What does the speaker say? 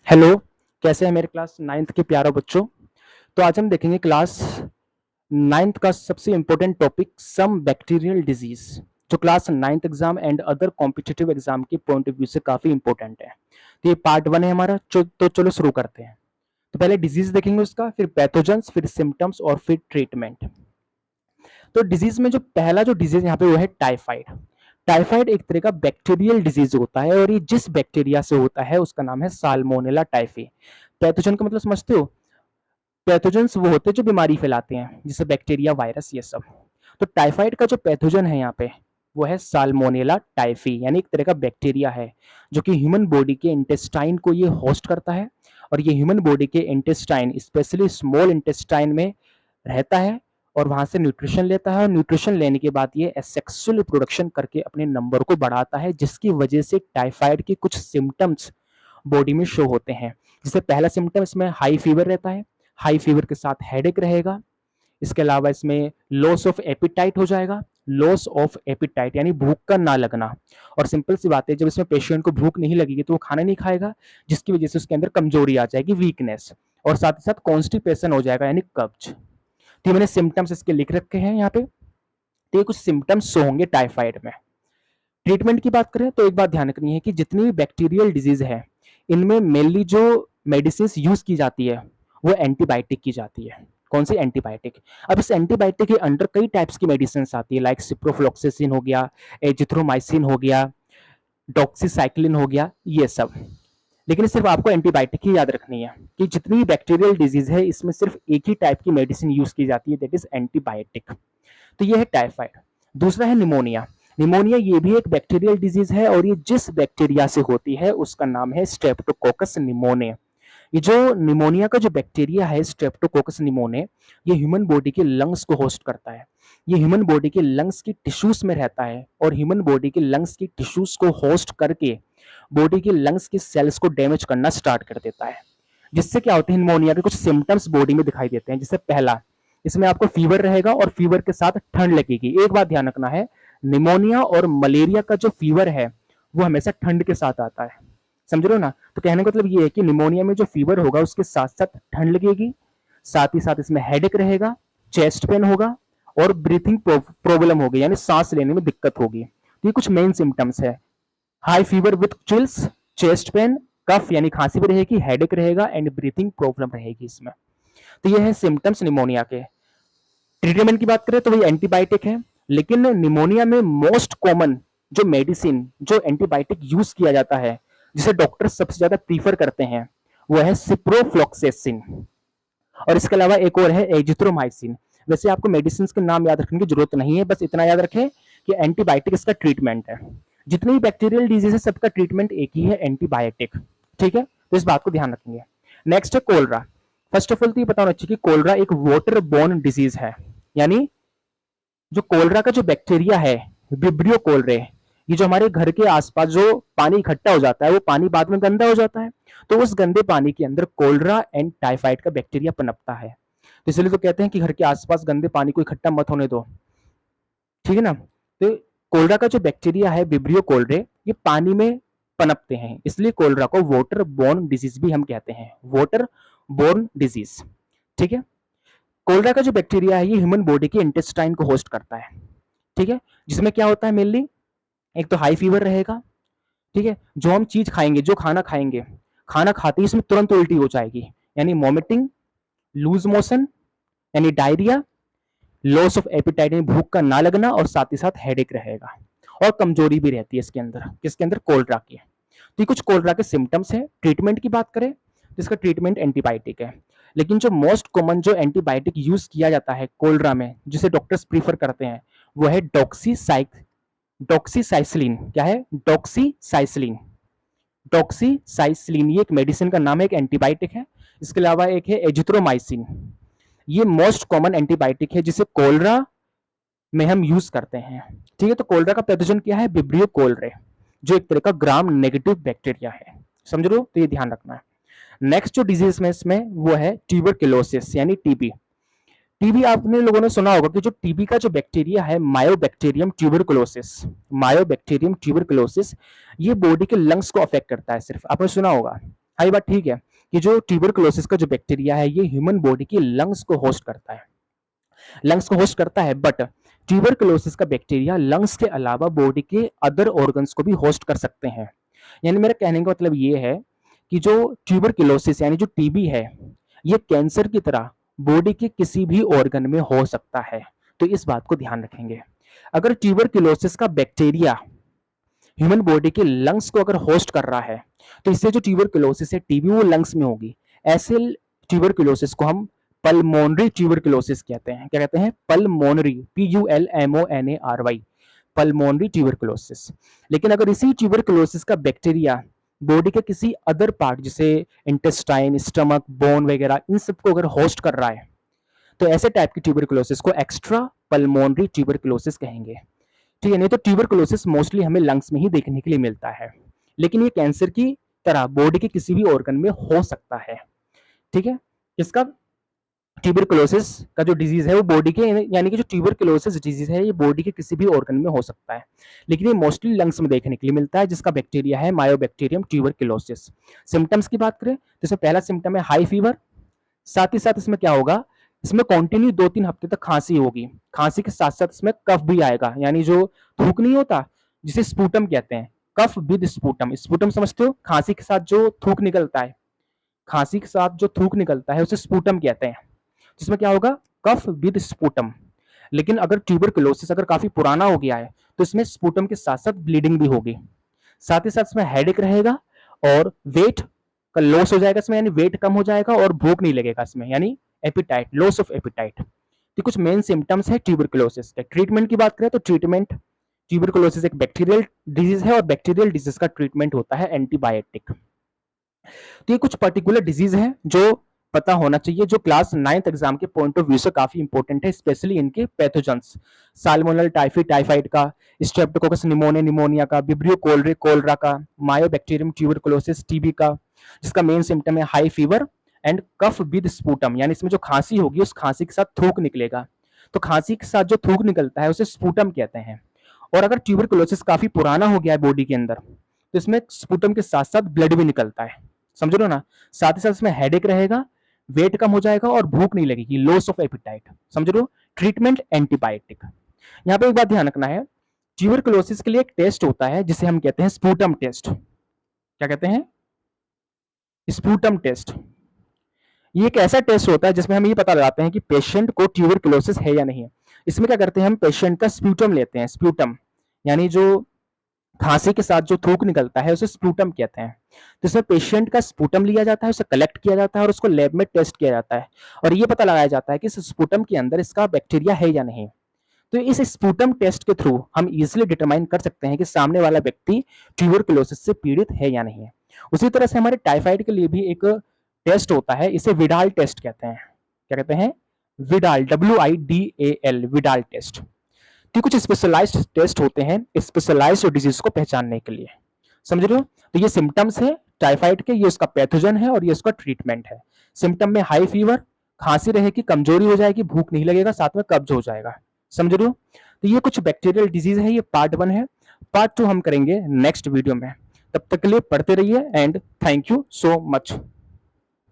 Hello, कैसे हैं मेरे क्लास 9th के प्यारे बच्चों। तो आज हम देखेंगे क्लास 9th का सबसे important topic some bacterial disease, जो class 9th exam and other competitive exam के पॉइंट ऑफ व्यू से काफी इंपॉर्टेंट है। तो ये पार्ट 1 है हमारा। तो चलो शुरू करते हैं। तो पहले डिजीज देखेंगे उसका, फिर पैथोजेंस, फिर सिम्टम्स और फिर ट्रीटमेंट। तो डिजीज में जो पहला जो डिजीज यहाँ पे वो है टाइफाइड। टाइफाइड एक तरह का बैक्टीरियल डिजीज होता है और ये जिस बैक्टीरिया से होता है उसका नाम है साल्मोनेला टाइफी। पैथोजन का मतलब समझते हो? पैथोजेंस वो होते हैं जो बीमारी फैलाते हैं, जैसे बैक्टीरिया, वायरस, ये सब। तो टाइफाइड का जो पैथोजन है यहाँ पे वो है साल्मोनेला टाइफी, यानी एक तरह का बैक्टीरिया है जो कि ह्यूमन बॉडी के इंटेस्टाइन को ये होस्ट करता है। और ये ह्यूमन बॉडी के इंटेस्टाइन, स्पेशली स्मॉल इंटेस्टाइन में रहता है और वहां से न्यूट्रिशन लेता है। और न्यूट्रिशन लेने के बाद ये एसेक्सुअल प्रोडक्शन करके अपने नंबर को बढ़ाता है, जिसकी वजह से टाइफाइड के कुछ सिम्टम्स बॉडी में शो होते हैं। जैसे पहला सिम्टम इसमें हाई फीवर रहता है, हाई फीवर के साथ हेडेक रहेगा। इसके अलावा इसमें लॉस ऑफ एपिटाइट हो जाएगा। लॉस ऑफ एपिटाइट यानी भूख का ना लगना। और सिंपल सी बात है, जब इसमें पेशेंट को भूख नहीं लगेगी तो वो खाना नहीं खाएगा, जिसकी वजह से उसके अंदर कमजोरी आ जाएगी, वीकनेस। और साथ ही साथ कॉन्स्टिपेशन हो जाएगा, यानी कब्ज। तो मैंने सिम्टम्स इसके लिख रखे हैं यहाँ पे। तो ये कुछ सिम्टम्स शो होंगे टाइफाइड में। ट्रीटमेंट की बात करें तो एक बात ध्यान रखनी है कि जितनी भी बैक्टीरियल डिजीज है, इनमें मेनली जो मेडिसिन यूज की जाती है वो एंटीबायोटिक की जाती है। कौन सी? एंटीबायोटिक। अब इस एंटीबायोटिक के अंडर कई टाइप्स की मेडिसिन आती है, लाइक सिप्रोफ्लॉक्सासिन हो गया, एजिथ्रोमाइसिन हो गया, डॉक्सीसाइक्लिन हो गया, ये सब। लेकिन सिर्फ आपको एंटीबायोटिक ही याद रखनी है कि जितनी भी बैक्टीरियल डिजीज है इसमें सिर्फ एक ही टाइप की मेडिसिन यूज की जाती है, दैट इज एंटीबायोटिक। तो ये है टाइफाइड। दूसरा है निमोनिया। निमोनिया ये भी एक बैक्टीरियल डिजीज है और ये जिस बैक्टीरिया से होती है उसका नाम है स्ट्रेप्टोकोकस निमोनिया। ये जो निमोनिया का जो बैक्टीरिया है स्ट्रेप्टोकोकस निमोनिया, ये ह्यूमन बॉडी के लंग्स को होस्ट करता है। ये ह्यूमन बॉडी के लंग्स की टिश्यूज में रहता है और ह्यूमन बॉडी के लंग्स की टिश्यूज को होस्ट करके बॉडी के लंग्स के सेल्स को डैमेज करना स्टार्ट कर देता है। जिससे क्या होता है, निमोनिया के कुछ सिम्टम्स बॉडी में दिखाई देते हैं। जैसे पहला, इसमें आपको फीवर रहेगा और फीवर के साथ ठंड लगेगी। एक बात ध्यान रखना है, निमोनिया और मलेरिया का जो फीवर है वो हमेशा ठंड के साथ आता है, समझ रहे हो ना। तो कहने का मतलब ये है कि निमोनिया में जो फीवर होगा उसके साथ साथ ठंड लगेगी, साथ ही साथ इसमें हेडेक रहेगा, चेस्ट पेन होगा और ब्रीथिंग प्रॉब्लम होगी, यानी सांस लेने में दिक्कत होगी। तो ये कुछ मेन सिम्टम्स है। High fever with chills, chest pain, cough यानी खांसी भी रहेगी, हेडेक रहेगा एंड ब्रीथिंग प्रॉब्लम रहेगी इसमें। तो ये है सिम्टम्स निमोनिया के। ट्रीटमेंट की बात करें तो वही एंटीबायोटिक है, लेकिन निमोनिया में मोस्ट कॉमन जो मेडिसिन, जो एंटीबायोटिक यूज किया जाता है, जिसे डॉक्टर सबसे ज्यादा प्रीफर करते हैं, वो है सिप्रोफ्लॉक्सेसिन। और इसके अलावा एक और है एजिथ्रोमाइसिन। वैसे आपको मेडिसिन के नाम याद रखने की जरूरत नहीं है, बस इतना याद रखें कि एंटीबायोटिक इसका ट्रीटमेंट है। जितनी भी बैक्टीरियल डिजीज है सबका ट्रीटमेंट एक ही है, एंटीबायोटिक। ठीक है, तो इस बात को ध्यान रखेंगे। नेक्स्ट है कोलरा। फर्स्ट ऑफ ऑल तो ये पता होना चाहिए कि कोलरा एक वाटर बोर्न डिजीज है, यानी जो कोलरा का जो बैक्टीरिया है, विब्रियो कोलरे, ये जो हमारे घर के आसपास जो पानी इकट्ठा हो जाता है वो पानी बाद में गंदा हो जाता है, तो उस गंदे पानी के अंदर कोलरा एंड टाइफाइड का बैक्टीरिया पनपता है। तो इसलिए तो कहते हैं कि घर के आसपास गंदे पानी को इकट्ठा मत होने दो, ठीक है ना। तो कोलरा का जो बैक्टीरिया है विब्रियो कोलरे, ये पानी में पनपते हैं, इसलिए कोलरा को वाटर बोर्न डिजीज भी हम कहते हैं, वाटर बोर्न डिजीज। ठीक है। कोलरा का जो बैक्टीरिया है ये ह्यूमन बॉडी के इंटेस्टाइन को होस्ट करता है। ठीक है, जिसमें क्या होता है मेनली, एक तो हाई फीवर रहेगा। ठीक है, जो हम चीज खाएंगे, जो खाना खाएंगे, खाना खाते ही इसमें तुरंत उल्टी हो जाएगी, यानी वॉमिटिंग, लूज मोशन यानी डायरिया, लॉस ऑफ एपिटाइट यानी भूख का ना लगना, और साथ ही साथ हेडेक रहेगा। और कमजोरी भी रहती है इसके अंदर, किसके अंदर? कोलरा की। तो ये कुछ कोलरा के सिम्टम्स है। ट्रीटमेंट की बात करें तो इसका ट्रीटमेंट एंटीबायोटिक है, लेकिन जो मोस्ट कॉमन जो एंटीबायोटिक यूज किया जाता है कोलरा में, जिसे डॉक्टर्स प्रीफर करते हैं, वो है डॉक्सीसाइक्लिन। क्या है? डॉक्सीसाइक्लिन। डॉक्सीसाइक्लिन ये एक मेडिसिन का नाम है, एक एंटीबायोटिक है। इसके अलावा एक है एजिथ्रोमाइसिन। ये मोस्ट कॉमन एंटीबायोटिक है जिसे कोलरा में हम यूज करते हैं। ठीक है, तो कोलरा का पैथोजन क्या है? विब्रियो कोलरे, जो एक तरह का ग्राम नेगेटिव बैक्टीरिया है, समझ लो। तो ये ध्यान रखना है। नेक्स्ट जो डिजीज में इसमें वो है ट्यूबरक्लोसिस यानी टीबी। टीबी आपने लोगों ने सुना होगा कि जो टीबी का जो बैक्टीरिया है मायोबैक्टीरियम ट्यूबरकुलोसिस, मायोबैक्टीरियम ट्यूबरकुलोसिस, ये बॉडी के लंग्स को अफेक्ट करता है, सिर्फ आपने सुना होगा। हाँ, ये बात ठीक है कि जो ट्यूबरकुलोसिस का जो बैक्टीरिया है ये ह्यूमन बॉडी की लंग्स को होस्ट करता है, लंग्स को होस्ट करता है, बट ट्यूबरकुलोसिस का बैक्टीरिया लंग्स के अलावा बॉडी के अदर ऑर्गन्स को भी होस्ट कर सकते हैं। यानी मेरे कहने का मतलब ये है कि जो ट्यूबरकुलोसिस यानी जो टीबी है ये कैंसर की तरह बॉडी के किसी भी ऑर्गन में हो सकता है, तो इस बात को ध्यान रखेंगे। अगर ट्यूबरकुलोसिस का बैक्टीरिया ह्यूमन बॉडी के लंग्स को अगर होस्ट कर रहा है तो इससे जो ट्यूबरकुलोसिस है टीबी वो लंग्स में होगी। ऐसे ट्यूबरकुलोसिस को हम पल्मोनरी ट्यूबरकुलोसिस कहते हैं। क्या कहते हैं? Pulmonary, PULMONARY, pulmonary tuberculosis. लेकिन अगर इसी ट्यूबरकुलोसिस का बैक्टीरिया बॉडी के किसी अदर पार्ट जैसे इंटेस्टाइन, स्टमक, बोन वगैरह इन सबको अगर होस्ट कर रहा है तो ऐसे टाइप की ट्यूबरकुलोसिस को एक्स्ट्रा पल्मोनरी ट्यूबरकुलोसिस कहेंगे। ठीक है, नहीं तो ट्यूबरकुलोसिस मोस्टली हमें लंग्स में ही देखने के लिए मिलता है, लेकिन ये कैंसर की तरह बॉडी के किसी भी ऑर्गन में हो सकता है। ठीक है, इसका ट्यूबरकुलोसिस का जो डिजीज है वो बॉडी के यानी कि जो ट्यूबरकुलोसिस डिजीज है ये बॉडी के किसी भी ऑर्गन में हो सकता है, लेकिन ये मोस्टली लंग्स में देखने के लिए मिलता है, जिसका बैक्टीरिया है मायोबैक्टीरियम ट्यूबरकुलोसिस। सिम्टम्स की बात करें तो इसमें पहला सिम्टम है हाई फीवर, साथ ही साथ इसमें क्या होगा, इसमें कंटिन्यू 2-3 हफ्ते तक खांसी होगी, खांसी के साथ साथ इसमें कफ भी आएगा, यानी जो थूक नहीं होता जिसे स्पूटम कहते हैं, कफ विद स्पूटम। स्पूटम समझते हो? खांसी के साथ जो थूक निकलता है, खांसी के साथ जो थूक निकलता है उसे स्पूटम कहते हैं, जिसमें क्या होगा, कफ विद स्पूटम। लेकिन अगर ट्यूबरकुलोसिस अगर काफी पुराना हो गया है तो इसमें स्पूटम के साथ साथ ब्लीडिंग भी होगी, साथ ही साथ इसमें हेडेक रहेगा और वेट का लॉस हो जाएगा इसमें, यानी वेट कम हो जाएगा और भूख नहीं लगेगा इसमें, यानी एपिटाइट, लॉस ऑफ एपिटाइट। तो कुछ मेन सिम्टम्स है ट्यूबरकुलोसिस के। ट्रीटमेंट की बात करें तो ट्रीटमेंट, ट्यूबरकुलोसिस एक बैक्टीरियल डिजीज है और बैक्टीरियल डिजीज का ट्रीटमेंट होता है एंटीबायोटिक। तो ये कुछ पर्टिकुलर डिजीज है जो पता होना चाहिए, जो क्लास 9th एग्जाम के पॉइंट ऑफ व्यू से काफी इंपॉर्टेंट है, स्पेशली इनके पैथोजेंस, साल्मोनेल टाइफी टाइफाइड का, स्ट्रेप्टोकोकस निमोनिया निमोनिया का, विब्रियो कोलरे कोलरा का, मायोबैक्टीरियम ट्यूबरकुलोसिस टीबी का, जिसका मेन सिम्टम है high fever and cough with sputum, यानी इसमें जो खांसी होगी उस खांसी के साथ थूक निकलेगा, तो खांसी के साथ जो थूक निकलता है उसे स्पूटम कहते हैं। और अगर ट्यूबरकुलोसिस काफी पुराना हो गया है बॉडी के अंदर तो इसमें स्पूटम के साथ साथ ब्लड भी निकलता है, समझ लो ना। साथ ही साथ इसमें हेडेक रहेगा, वेट कम हो जाएगा और भूख नहीं लगेगी, लॉस ऑफ एपिटाइट, समझ लो। Treatment antibiotic. यहाँ पे एक बात ध्यान रखना है, ट्यूबरकुलोसिस के लिए एक टेस्ट होता है जिसे हम कहते हैं स्पूटम टेस्ट। क्या कहते हैं? Sputum test. ये एक ऐसा टेस्ट होता है जिसमें हम ये पता लगाते हैं कि पेशेंट को ट्यूबरकुलोसिस है या नहीं है। इसमें क्या करते हैं, हम पेशेंट का स्प्यूटम लेते हैं, स्प्यूटम यानी जो खांसी के साथ जो थूक निकलता है उसे स्पूटम कहते हैं। तो इसमें पेशेंट का स्पूटम लिया जाता है, उसे कलेक्ट किया जाता है और उसको लैब में टेस्ट किया जाता है और ये पता लगाया जाता है कि इस स्पूटम के अंदर इसका बैक्टीरिया है या नहीं। तो इस स्पूटम टेस्ट के थ्रू हम इजीली डिटरमाइन कर सकते हैं कि सामने वाला व्यक्ति ट्यूबरकुलोसिस से पीड़ित है या नहीं है। उसी तरह से हमारे टाइफाइड के लिए भी एक टेस्ट होता है, इसे विडाल टेस्ट कहते हैं। क्या कहते हैं? Widal, WIDAL, Widal test. तो कुछ स्पेशलाइज्ड टेस्ट होते हैं स्पेशलाइज्ड डिजीज को पहचानने के लिए, समझ रहे हो? तो ये सिम्टम्स है टाइफाइड के, ये उसका पैथोजन है और ये उसका ट्रीटमेंट है। सिम्टम में हाई फीवर, खांसी रहेगी, कमजोरी हो जाएगी, भूख नहीं लगेगा, साथ में कब्ज हो जाएगा, समझ रहे हो? तो ये कुछ बैक्टीरियल डिजीज है, ये पार्ट 1 है। पार्ट 2 हम करेंगे नेक्स्ट वीडियो में। तब तक के लिए पढ़ते रहिए and thank you so much.